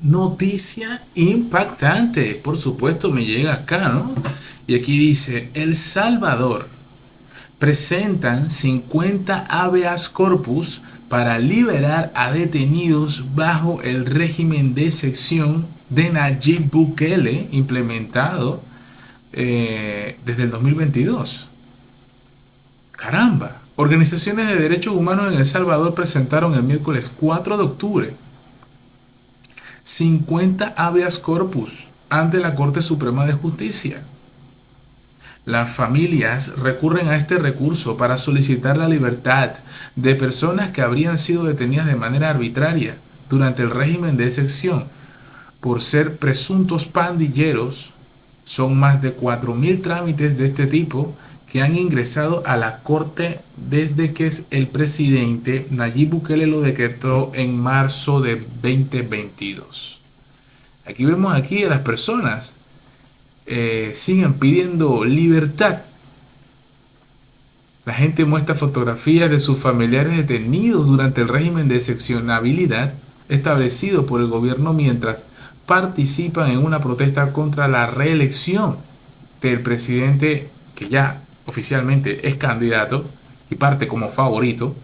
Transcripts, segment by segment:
Noticia impactante, por supuesto me llega acá, ¿no? Y aquí dice, El Salvador presentan 50 habeas corpus para liberar a detenidos bajo el régimen de excepción de Nayib Bukele implementado desde el 2022. Caramba. Organizaciones de derechos humanos en El Salvador presentaron el miércoles 4 de octubre 50 habeas corpus ante la Corte Suprema de Justicia. Las familias recurren a este recurso para solicitar la libertad de personas que habrían sido detenidas de manera arbitraria durante el régimen de excepción por ser presuntos pandilleros. Son más de 4.000 trámites de este tipo que han ingresado a la corte desde que el presidente Nayib Bukele lo decretó en marzo de 2022. Aquí vemos aquí a las personas siguen pidiendo libertad. La gente muestra fotografías de sus familiares detenidos durante el régimen de excepcionabilidad establecido por el gobierno mientras participan en una protesta contra la reelección del presidente que ya oficialmente es candidato y parte como favorito,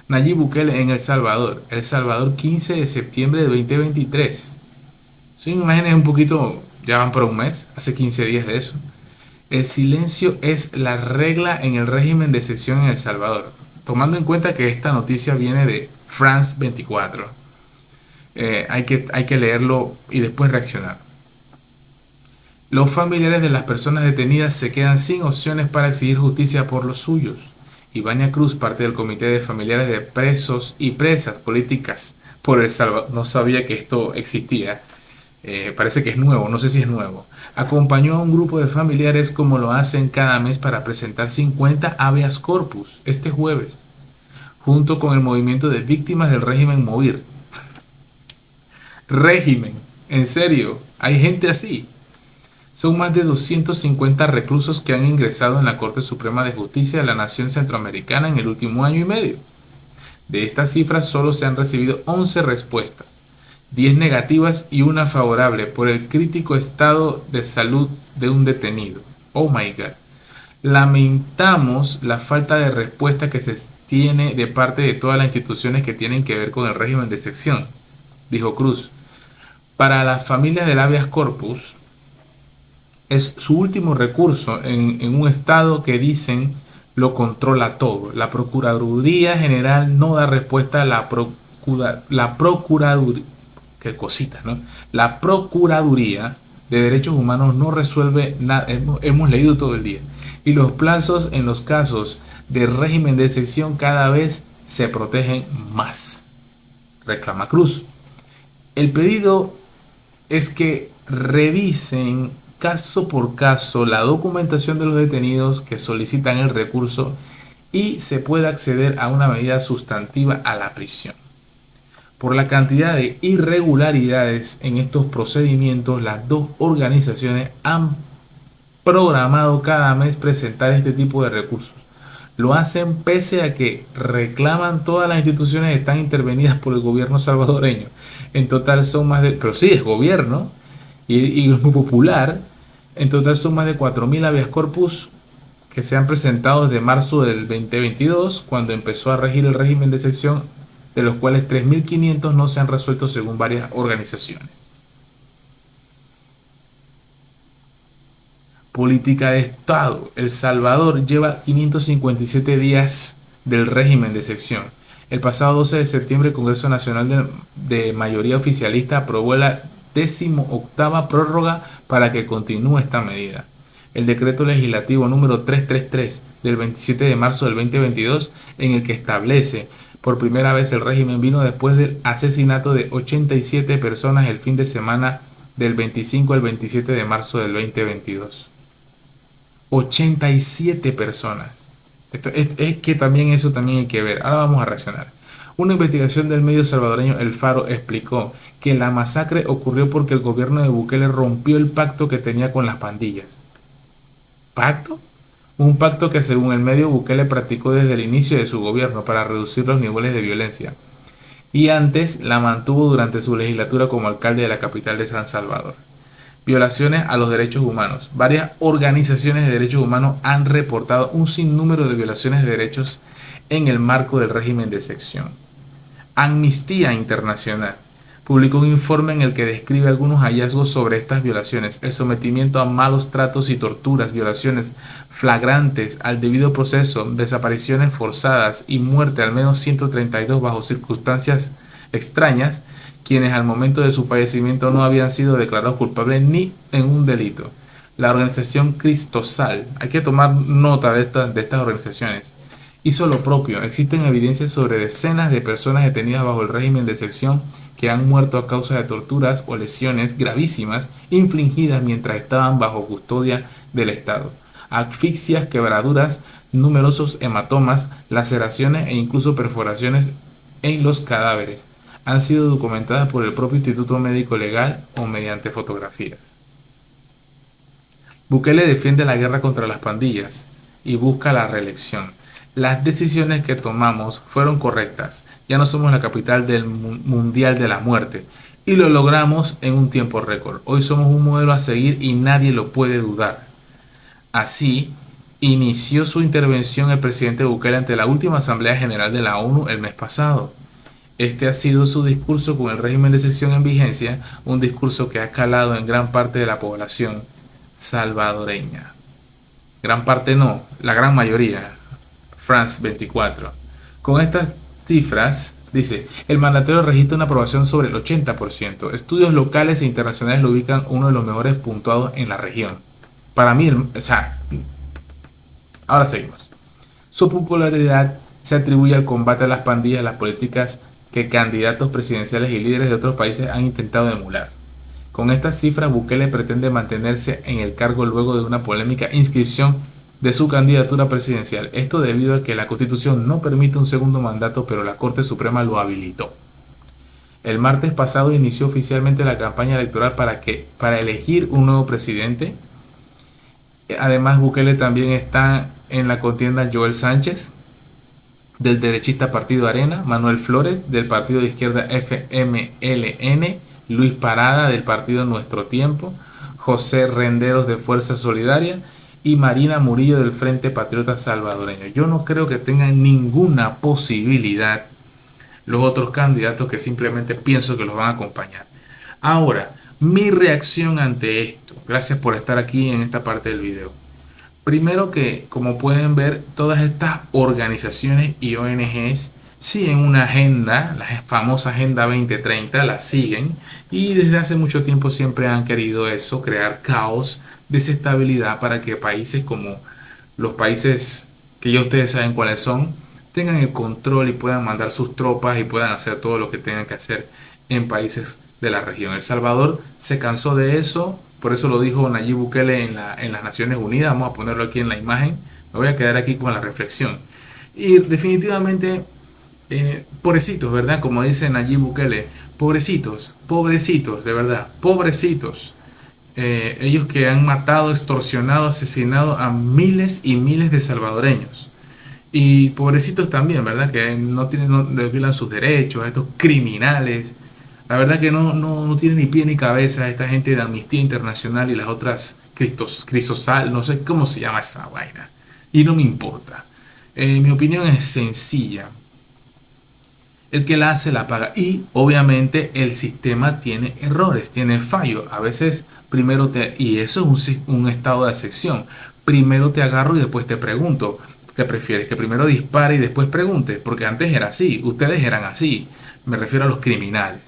Nayib Bukele en El Salvador. El Salvador, 15 de septiembre de 2023. Son imágenes un poquito, ya van por un mes, hace 15 días de eso. El silencio es la regla en el régimen de excepción en El Salvador, tomando en cuenta que esta noticia viene de France 24. Hay que leerlo y después reaccionar. Los familiares de las personas detenidas se quedan sin opciones para exigir justicia por los suyos. Ivania Cruz, parte del Comité de Familiares de Presos y Presas Políticas por El Salvador, no sabía que esto existía. Parece que es nuevo, no sé si es nuevo. Acompañó a un grupo de familiares como lo hacen cada mes para presentar 50 habeas corpus este jueves, junto con el movimiento de víctimas del régimen Movir. Régimen, en serio, hay gente así. Son más de 250 reclusos que han ingresado en la Corte Suprema de Justicia de la Nación Centroamericana en el último año y medio. De estas cifras solo se han recibido 11 respuestas, 10 negativas y una favorable por el crítico estado de salud de un detenido. Oh my God. Lamentamos la falta de respuesta que se tiene de parte de todas las instituciones que tienen que ver con el régimen de excepción, dijo Cruz. Para las familias del habeas corpus, es su último recurso en un estado que dicen lo controla todo. La Procuraduría General no da respuesta a la Procuraduría, qué cositas, ¿no? La Procuraduría de Derechos Humanos no resuelve nada, hemos leído todo el día. Y los plazos en los casos de régimen de excepción cada vez se protegen más, reclama Cruz. El pedido es que revisen caso por caso la documentación de los detenidos que solicitan el recurso y se pueda acceder a una medida sustantiva a la prisión. Por la cantidad de irregularidades en estos procedimientos, las dos organizaciones han programado cada mes presentar este tipo de recursos. Lo hacen pese a que reclaman todas las instituciones están intervenidas por el gobierno salvadoreño. En total son más de, pero sí es gobierno y es muy popular. En total son más de 4.000 habeas corpus que se han presentado desde marzo del 2022, cuando empezó a regir el régimen de excepción, de los cuales 3.500 no se han resuelto según varias organizaciones. Política de Estado. El Salvador lleva 557 días del régimen de excepción. El pasado 12 de septiembre, el Congreso Nacional de mayoría oficialista aprobó la 18ª prórroga para que continúe esta medida. El decreto legislativo número 333 del 27 de marzo del 2022, en el que establece por primera vez el régimen, vino después del asesinato de 87 personas el fin de semana del 25 al 27 de marzo del 2022. 87 personas. Es que también eso también hay que ver. Ahora vamos a reaccionar. Una investigación del medio salvadoreño El Faro explicó que la masacre ocurrió porque el gobierno de Bukele rompió el pacto que tenía con las pandillas. ¿Pacto? Un pacto que según el medio Bukele practicó desde el inicio de su gobierno para reducir los niveles de violencia. y antes la mantuvo durante su legislatura como alcalde de la capital de San Salvador. Violaciones a los derechos humanos. Varias organizaciones de derechos humanos han reportado un sinnúmero de violaciones de derechos en el marco del régimen de excepción. Amnistía Internacional publicó un informe en el que describe algunos hallazgos sobre estas violaciones: el sometimiento a malos tratos y torturas, violaciones flagrantes al debido proceso, desapariciones forzadas y muerte al menos 132 bajo circunstancias extrañas, quienes al momento de su fallecimiento no habían sido declarados culpables ni en un delito. La organización Cristosal, hay que tomar nota de estas organizaciones, hizo lo propio. Existen evidencias sobre decenas de personas detenidas bajo el régimen de excepción que han muerto a causa de torturas o lesiones gravísimas infligidas mientras estaban bajo custodia del Estado. Asfixias, quebraduras, numerosos hematomas, laceraciones e incluso perforaciones en los cadáveres han sido documentadas por el propio Instituto Médico Legal o mediante fotografías. Bukele defiende la guerra contra las pandillas y busca la reelección. Las decisiones que tomamos fueron correctas. Ya no somos la capital del mundial de la muerte y lo logramos en un tiempo récord. Hoy somos un modelo a seguir y nadie lo puede dudar. Así inició su intervención el presidente Bukele ante la última Asamblea General de la ONU el mes pasado. Este ha sido su discurso con el régimen de excepción en vigencia, un discurso que ha calado en gran parte de la población salvadoreña. Gran parte no, la gran mayoría. France 24. Con estas cifras, dice, el mandatario registra una aprobación sobre el 80%. Estudios locales e internacionales lo ubican uno de los mejores puntuados en la región. Para mí, ahora seguimos. Su popularidad se atribuye al combate a las pandillas, las políticas que candidatos presidenciales y líderes de otros países han intentado emular. Con estas cifras, Bukele pretende mantenerse en el cargo luego de una polémica inscripción de su candidatura presidencial. Esto debido a que la Constitución no permite un segundo mandato, pero la Corte Suprema lo habilitó. El martes pasado inició oficialmente la campaña electoral para elegir un nuevo presidente. Además, Bukele también está en la contienda Joel Sánchez, del derechista Partido Arena, Manuel Flores, del partido de izquierda FMLN, Luis Parada, del partido Nuestro Tiempo, José Renderos, de Fuerza Solidaria, y Marina Murillo, del Frente Patriota Salvadoreño. Yo no creo que tengan ninguna posibilidad los otros candidatos, que simplemente pienso que los van a acompañar. Ahora, mi reacción ante esto. Gracias por estar aquí en esta parte del video. Primero, que como pueden ver, todas estas organizaciones y ONGs siguen una agenda, la famosa Agenda 2030, la siguen, y desde hace mucho tiempo siempre han querido eso, crear caos, desestabilidad, para que países como los países que ya ustedes saben cuáles son, tengan el control y puedan mandar sus tropas y puedan hacer todo lo que tengan que hacer en países de la región. El Salvador se cansó de eso, por eso lo dijo Nayib Bukele en las Naciones Unidas. Vamos a ponerlo aquí en la imagen, me voy a quedar aquí con la reflexión. Y definitivamente, pobrecitos, ¿verdad? Como dice Nayib Bukele, pobrecitos, pobrecitos, de verdad, pobrecitos. Ellos que han matado, extorsionado, asesinado a miles y miles de salvadoreños. Y pobrecitos también, ¿verdad? Que no les violan sus derechos a estos criminales. La verdad que no tiene ni pie ni cabeza esta gente de Amnistía Internacional y las otras Crisosal, no sé cómo se llama esa vaina. Y no me importa. Mi opinión es sencilla. El que la hace la paga. Y obviamente el sistema tiene errores, tiene fallos. A veces primero y eso es un estado de excepción. Primero te agarro y después te pregunto. ¿Qué prefieres? Que primero dispare y después pregunte. Porque antes era así, ustedes eran así. Me refiero a los criminales.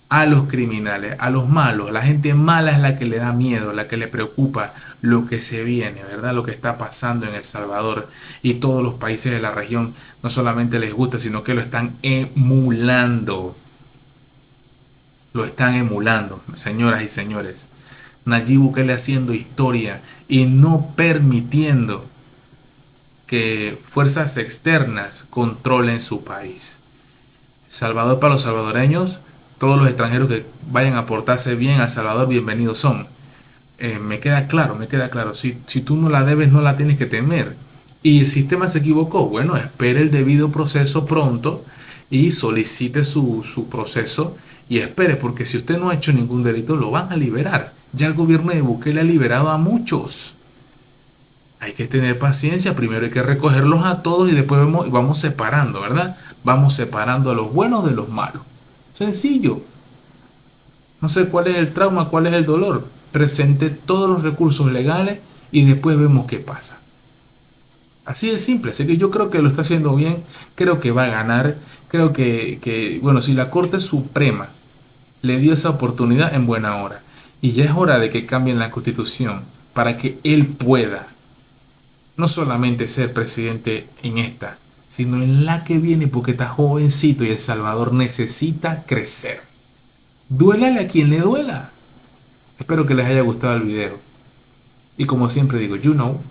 A los criminales, a los malos. La gente mala es la que le da miedo, la que le preocupa lo que se viene, ¿verdad? Lo que está pasando en El Salvador y todos los países de la región. No solamente les gusta, sino que lo están emulando. Lo están emulando, señoras y señores. Nayib Bukele haciendo historia y no permitiendo que fuerzas externas controlen su país. Salvador para los salvadoreños. Todos los extranjeros que vayan a portarse bien a Salvador, bienvenidos son. Me queda claro. Si tú no la debes, no la tienes que temer. Y el sistema se equivocó. Bueno, espere el debido proceso pronto y solicite su proceso y espere, porque si usted no ha hecho ningún delito, lo van a liberar. Ya el gobierno de Bukele ha liberado a muchos. Hay que tener paciencia, primero hay que recogerlos a todos y después vamos separando, ¿verdad? Vamos separando a los buenos de los malos. Sencillo. No sé cuál es el trauma, cuál es el dolor. Presente todos los recursos legales y después vemos qué pasa. Así de simple. Así que yo creo que lo está haciendo bien. Creo que va a ganar. Creo bueno, si la Corte Suprema le dio esa oportunidad, en buena hora. Y ya es hora de que cambien la Constitución para que él pueda no solamente ser presidente en esta, sino en la que viene, porque está jovencito y El Salvador necesita crecer. Duélale a quien le duela. Espero que les haya gustado el video. Y como siempre digo, you know.